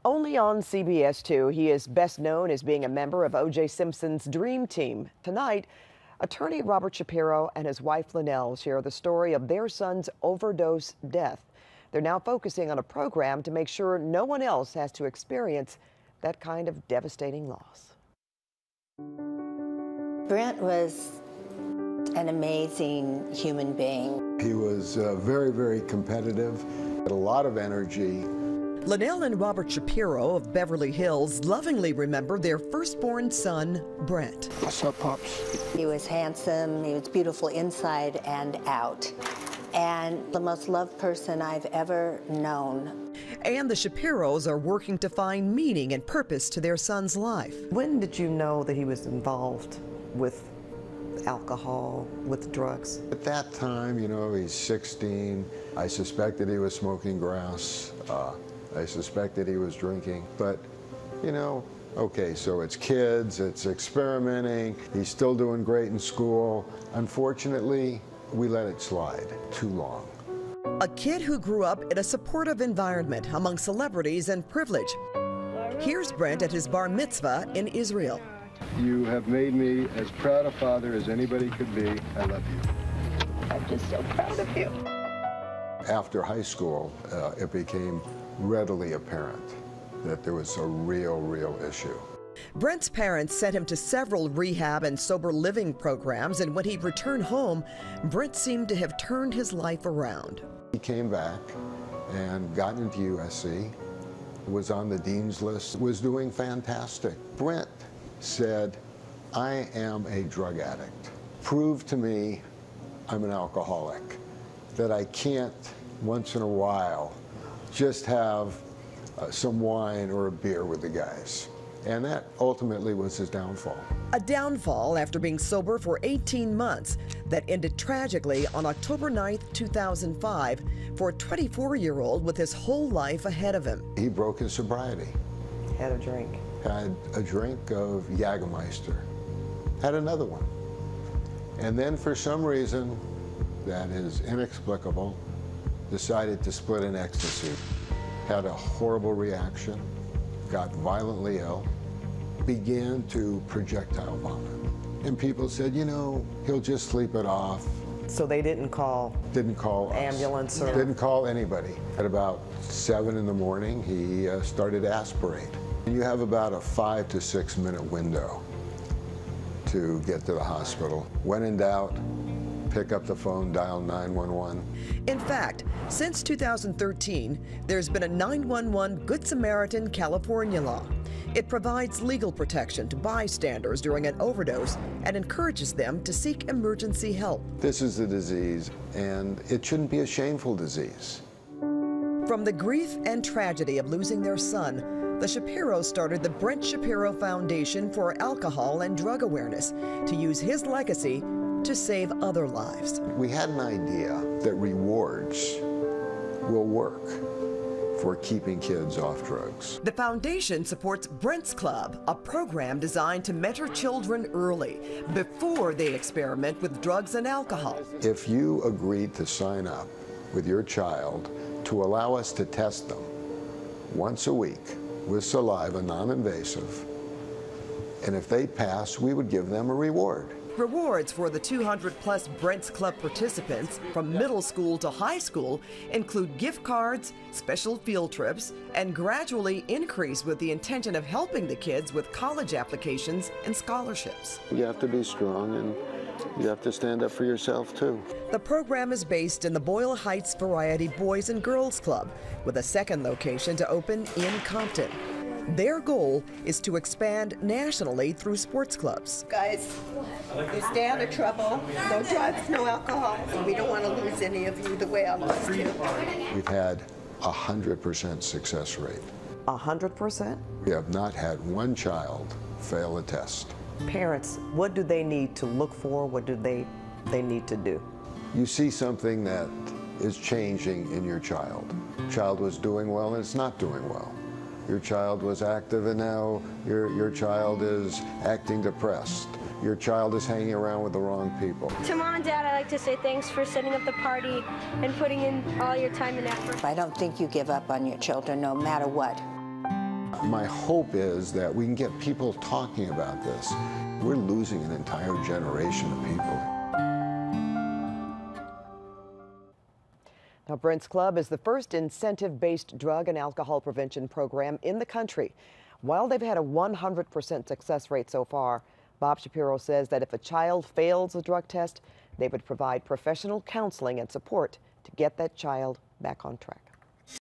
Only on CBS 2, he is best known as being a member of O.J. Simpson's Dream Team. Tonight, attorney Robert Shapiro and his wife Linell share the story of their son's overdose death. They're now focusing on a program to make sure no one else has to experience that kind of devastating loss. Brent was an amazing human being. He was very, very competitive, had a lot of energy. Linell and Robert Shapiro of Beverly Hills lovingly remember their firstborn son, Brent. What's up, Pops? He was handsome, he was beautiful inside and out, and the most loved person I've ever known. And the Shapiros are working to find meaning and purpose to their son's life. When did you know that he was involved with alcohol, with drugs? At that time, you know, he's 16. I suspected he was smoking grass. I suspected he was drinking, but, you know, okay, so it's kids, it's experimenting, he's still doing great in school. Unfortunately, we let it slide too long. A kid who grew up in a supportive environment among celebrities and privilege. Here's Brent at his bar mitzvah in Israel. You have made me as proud a father as anybody could be. I love you. I'm just so proud of you. After high school, it became readily apparent that there was a real issue. Brent's parents sent him to several rehab and sober living programs, and when he returned home, Brent seemed to have turned his life around. He came back and got into USC, was on the dean's list, was doing fantastic. Brent said, I am a drug addict. Prove to me I'm an alcoholic, that I can't once in a while just have some wine or a beer with the guys. And that ultimately was his downfall. A downfall after being sober for 18 months that ended tragically on October 9th, 2005 for a 24-year-old with his whole life ahead of him. He broke his sobriety. Had a drink. Had a drink of Jägermeister. Had another one. And then for some reason that is inexplicable, decided to split an ecstasy. Had a horrible reaction, got violently ill, began to projectile vomit. And people said, you know, he'll just sleep it off. So they didn't call? Didn't call us. Ambulance or? Didn't call anybody. At about 7 in the morning, he started to aspirate. And you have about a 5 to 6 minute window to get to the hospital. When in doubt, pick up the phone, dial 911. In fact, since 2013, there's been a 911 Good Samaritan California law. It provides legal protection to bystanders during an overdose and encourages them to seek emergency help. This is a disease, and it shouldn't be a shameful disease. From the grief and tragedy of losing their son, the Shapiros started the Brent Shapiro Foundation for Alcohol and Drug Awareness to use his legacy to save other lives. We had an idea that rewards will work for keeping kids off drugs. The foundation supports Brent's Club, a program designed to mentor children early, before they experiment with drugs and alcohol. If you agreed to sign up with your child to allow us to test them once a week with saliva, non-invasive, and if they pass, we would give them a reward. Rewards for the 200-plus Brent's Club participants from middle school to high school include gift cards, special field trips, and gradually increase with the intention of helping the kids with college applications and scholarships. You have to be strong, and you have to stand up for yourself, too. The program is based in the Boyle Heights Variety Boys and Girls Club, with a second location to open in Compton. Their goal is to expand nationally through sports clubs. Guys, you stay out of trouble. No drugs, no alcohol. We don't want to lose any of you the way I lost you. We've had a 100% success rate. 100%? We have not had one child fail a test. Parents, what do they need to look for? What do they need to do? You see something that is changing in your child. Child was doing well and it's not doing well. Your child was active and now your child is acting depressed. Your child is hanging around with the wrong people. To Mom and Dad, I'd like to say thanks for setting up the party and putting in all your time and effort. I don't think you give up on your children no matter what. My hope is that we can get people talking about this. We're losing an entire generation of people. Now, Brent's Club is the first incentive-based drug and alcohol prevention program in the country. While they've had a 100% success rate so far, Bob Shapiro says that if a child fails a drug test, they would provide professional counseling and support to get that child back on track.